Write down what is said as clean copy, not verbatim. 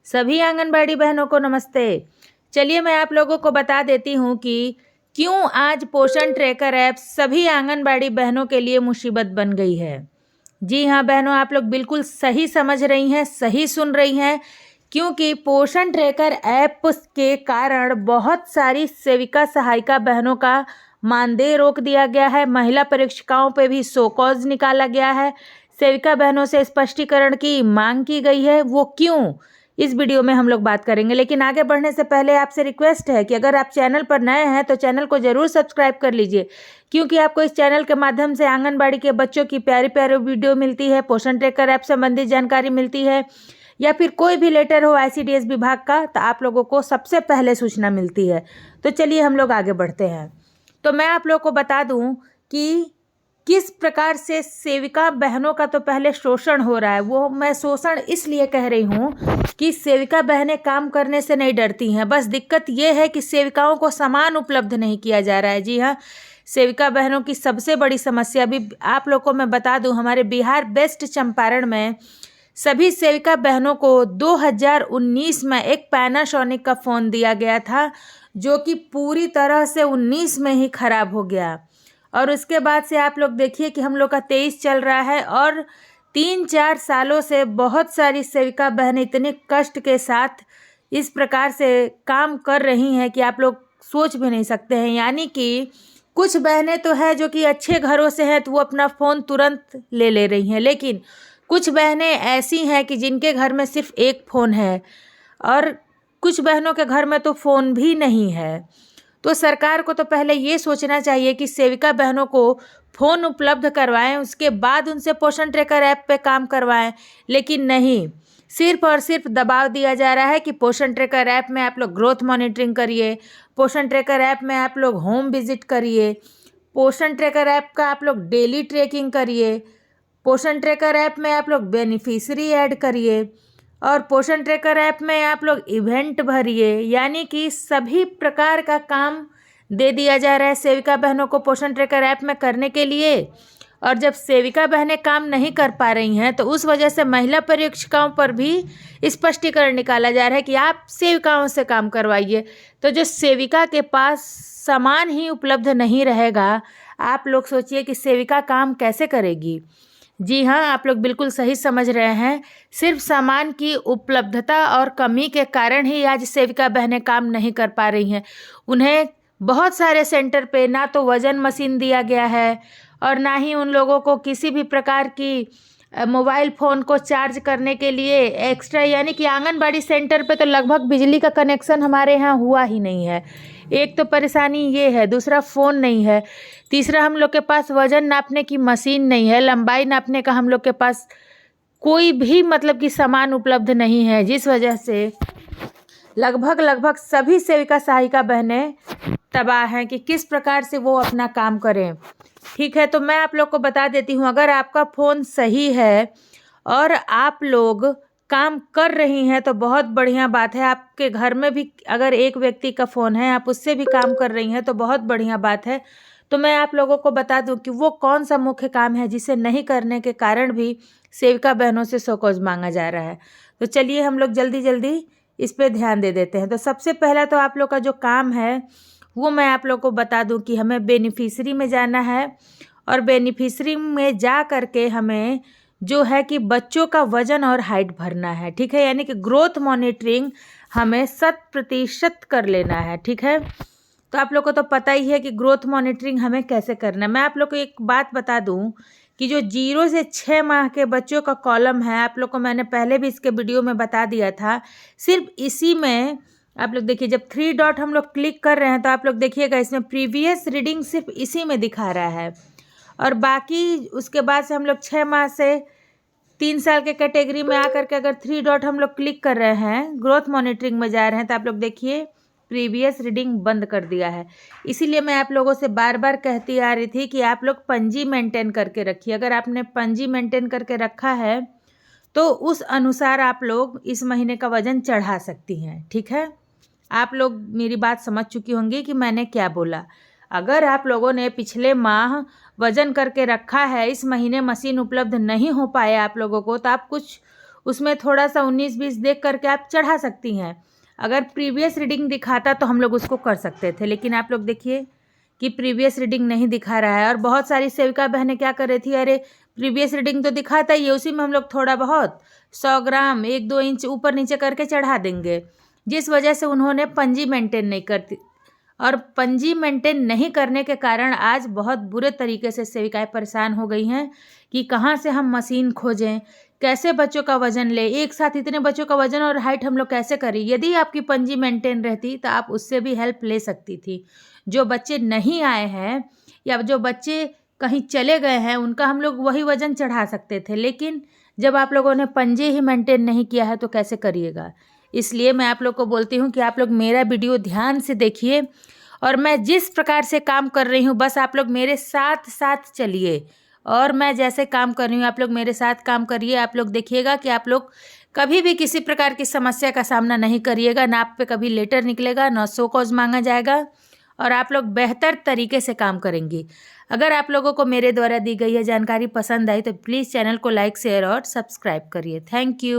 सभी आंगनबाड़ी बहनों को नमस्ते। चलिए मैं आप लोगों को बता देती हूँ कि क्यों आज पोषण ट्रैकर ऐप सभी आंगनबाड़ी बहनों के लिए मुसीबत बन गई है। जी हाँ बहनों, आप लोग बिल्कुल सही समझ रही हैं, सही सुन रही हैं, क्योंकि पोषण ट्रैकर ऐप के कारण बहुत सारी सेविका सहायिका बहनों का मानदेय रोक दिया गया है। महिला परीक्षिकाओं पे भी शो कॉज निकाला गया है। सेविका बहनों से स्पष्टीकरण की मांग की गई है। वो क्यों, इस वीडियो में हम लोग बात करेंगे। लेकिन आगे बढ़ने से पहले आपसे रिक्वेस्ट है कि अगर आप चैनल पर नए हैं तो चैनल को ज़रूर सब्सक्राइब कर लीजिए, क्योंकि आपको इस चैनल के माध्यम से आंगनबाड़ी के बच्चों की प्यारी प्यारी वीडियो मिलती है, पोषण ट्रैकर ऐप संबंधित जानकारी मिलती है, या फिर कोई भी लेटर हो ICDS विभाग का तो आप लोगों को सबसे पहले सूचना मिलती है। तो चलिए हम लोग आगे बढ़ते हैं। तो मैं आप लोगों को बता दूं कि किस प्रकार से सेविका बहनों का तो पहले शोषण हो रहा है। वो मैं शोषण इसलिए कह रही हूँ कि सेविका बहनें काम करने से नहीं डरती हैं, बस दिक्कत ये है कि सेविकाओं को सामान उपलब्ध नहीं किया जा रहा है। जी हाँ, सेविका बहनों की सबसे बड़ी समस्या भी आप लोग को मैं बता दूं, हमारे बिहार बेस्ट चंपारण में सभी सेविका बहनों को 2019 में एक पैनासोनिक का फ़ोन दिया गया था, जो कि पूरी तरह से 19 में ही खराब हो गया। और उसके बाद से आप लोग देखिए कि हम लोग का 23 चल रहा है और 3-4 सालों से बहुत सारी सेविका बहनें इतने कष्ट के साथ इस प्रकार से काम कर रही हैं कि आप लोग सोच भी नहीं सकते हैं। यानी कि कुछ बहनें तो है जो कि अच्छे घरों से हैं तो वो अपना फ़ोन तुरंत ले रही हैं, लेकिन कुछ बहनें ऐसी हैं कि जिनके घर में सिर्फ एक फ़ोन है और कुछ बहनों के घर में तो फ़ोन भी नहीं है। तो सरकार को तो पहले ये सोचना चाहिए कि सेविका बहनों को फ़ोन उपलब्ध करवाएं, उसके बाद उनसे पोषण ट्रैकर ऐप पे काम करवाएं। लेकिन नहीं, सिर्फ और सिर्फ दबाव दिया जा रहा है कि पोषण ट्रैकर ऐप में आप लोग ग्रोथ मॉनिटरिंग करिए, पोषण ट्रैकर ऐप में आप लोग होम विजिट करिए, पोषण ट्रैकर ऐप का आप लोग डेली ट्रैकिंग करिए, पोषण ट्रैकर ऐप में आप लोग बेनिफिशियरी ऐड करिए और पोषण ट्रैकर ऐप में आप लोग इवेंट भरिए। यानी कि सभी प्रकार का काम दे दिया जा रहा है सेविका बहनों को पोषण ट्रैकर ऐप में करने के लिए। और जब सेविका बहनें काम नहीं कर पा रही हैं तो उस वजह से महिला परीक्षिकाओं पर भी स्पष्टीकरण निकाला जा रहा है कि आप सेविकाओं से काम करवाइए। तो जो सेविका के पास सामान ही उपलब्ध नहीं रहेगा, आप लोग सोचिए कि सेविका काम कैसे करेगी। जी हाँ, आप लोग बिल्कुल सही समझ रहे हैं। सिर्फ सामान की उपलब्धता और कमी के कारण ही आज सेविका बहनें काम नहीं कर पा रही हैं। उन्हें बहुत सारे सेंटर पे ना तो वज़न मशीन दिया गया है और ना ही उन लोगों को किसी भी प्रकार की मोबाइल फ़ोन को चार्ज करने के लिए एक्स्ट्रा, यानी कि आंगनबाड़ी सेंटर पे तो लगभग बिजली का कनेक्शन हमारे यहाँ हुआ ही नहीं है। एक तो परेशानी ये है, दूसरा फ़ोन नहीं है, तीसरा हम लोग के पास वज़न नापने की मशीन नहीं है, लंबाई नापने का हम लोग के पास कोई भी मतलब कि सामान उपलब्ध नहीं है, जिस वजह से लगभग सभी सेविका सहायिका बहनें तबाह हैं कि किस प्रकार से वो अपना काम करें। ठीक है, तो मैं आप लोग को बता देती हूँ, अगर आपका फ़ोन सही है और आप लोग काम कर रही हैं तो बहुत बढ़िया बात है। आपके घर में भी अगर एक व्यक्ति का फ़ोन है, आप उससे भी काम कर रही हैं तो बहुत बढ़िया बात है। तो मैं आप लोगों को बता दूं कि वो कौन सा मुख्य काम है जिसे नहीं करने के कारण भी सेविका बहनों से शोकॉज मांगा जा रहा है। तो चलिए हम लोग जल्दी जल्दी इस पर ध्यान दे देते हैं। तो सबसे पहला तो आप लोग का जो काम है वो मैं आप लोग को बता दूं कि हमें बेनिफिशियरी में जाना है और बेनिफिशियरी में जा करके हमें जो है कि बच्चों का वज़न और हाइट भरना है। ठीक है, यानी कि ग्रोथ मॉनिटरिंग हमें 100% कर लेना है। ठीक है, तो आप लोग को तो पता ही है कि ग्रोथ मॉनिटरिंग हमें कैसे करना है। मैं आप लोग को एक बात बता दूं कि जो 0 से 6 माह के बच्चों का कॉलम है, आप लोग को मैंने पहले भी इसके वीडियो में बता दिया था, सिर्फ इसी में आप लोग देखिए, जब 3 डॉट हम लोग क्लिक कर रहे हैं तो आप लोग देखिएगा इसमें प्रीवियस रीडिंग सिर्फ इसी में दिखा रहा है। और बाकी उसके बाद से हम लोग 6 माह से 3 साल के कैटेगरी में आकर के अगर 3 डॉट हम लोग क्लिक कर रहे हैं, ग्रोथ मॉनिटरिंग में जा रहे हैं, तो आप लोग देखिए प्रीवियस रीडिंग बंद कर दिया है। इसीलिए मैं आप लोगों से बार बार कहती आ रही थी कि आप लोग पंजी मेंटेन करके रखिए। अगर आपने पंजी मेंटेन करके रखा है तो उस अनुसार आप लोग इस महीने का वज़न चढ़ा सकती हैं। ठीक है, आप लोग मेरी बात समझ चुकी होंगी कि मैंने क्या बोला। अगर आप लोगों ने पिछले माह वज़न करके रखा है, इस महीने मशीन उपलब्ध नहीं हो पाया आप लोगों को, तो आप कुछ उसमें थोड़ा सा 19-20 देख करके आप चढ़ा सकती हैं। अगर प्रीवियस रीडिंग दिखाता तो हम लोग उसको कर सकते थे, लेकिन आप लोग देखिए कि प्रीवियस रीडिंग नहीं दिखा रहा है। और बहुत सारी सेविका बहनें क्या कर रही थी, अरे प्रीवियस रीडिंग तो दिखाता ही है, उसी में हम लोग थोड़ा बहुत 100 ग्राम 1-2 इंच ऊपर नीचे करके चढ़ा देंगे, जिस वजह से उन्होंने पंजी मेंटेन नहीं करती। और पंजी मेंटेन नहीं करने के कारण आज बहुत बुरे तरीके से सेविकाएं परेशान हो गई हैं कि कहाँ से हम मशीन खोजें, कैसे बच्चों का वजन ले, एक साथ इतने बच्चों का वजन और हाइट हम लोग कैसे करें। यदि आपकी पंजी मेंटेन रहती तो आप उससे भी हेल्प ले सकती थी। जो बच्चे नहीं आए हैं या जो बच्चे कहीं चले गए हैं उनका हम लोग वही वजन चढ़ा सकते थे, लेकिन जब आप लोगों ने पंजे ही मेंटेन नहीं किया है तो कैसे करिएगा। इसलिए मैं आप लोग को बोलती हूँ कि आप लोग मेरा वीडियो ध्यान से देखिए और मैं जिस प्रकार से काम कर रही हूँ बस आप लोग मेरे साथ साथ चलिए, और मैं जैसे काम कर रही हूँ आप लोग मेरे साथ काम करिए। आप लोग देखिएगा कि आप लोग कभी भी किसी प्रकार की समस्या का सामना नहीं करिएगा, ना आप पे कभी लेटर निकलेगा, ना शो कॉज मांगा जाएगा, और आप लोग बेहतर तरीके से काम करेंगी। अगर आप लोगों को मेरे द्वारा दी गई है जानकारी पसंद आई तो प्लीज़ चैनल को लाइक शेयर और सब्सक्राइब करिए। Thank you.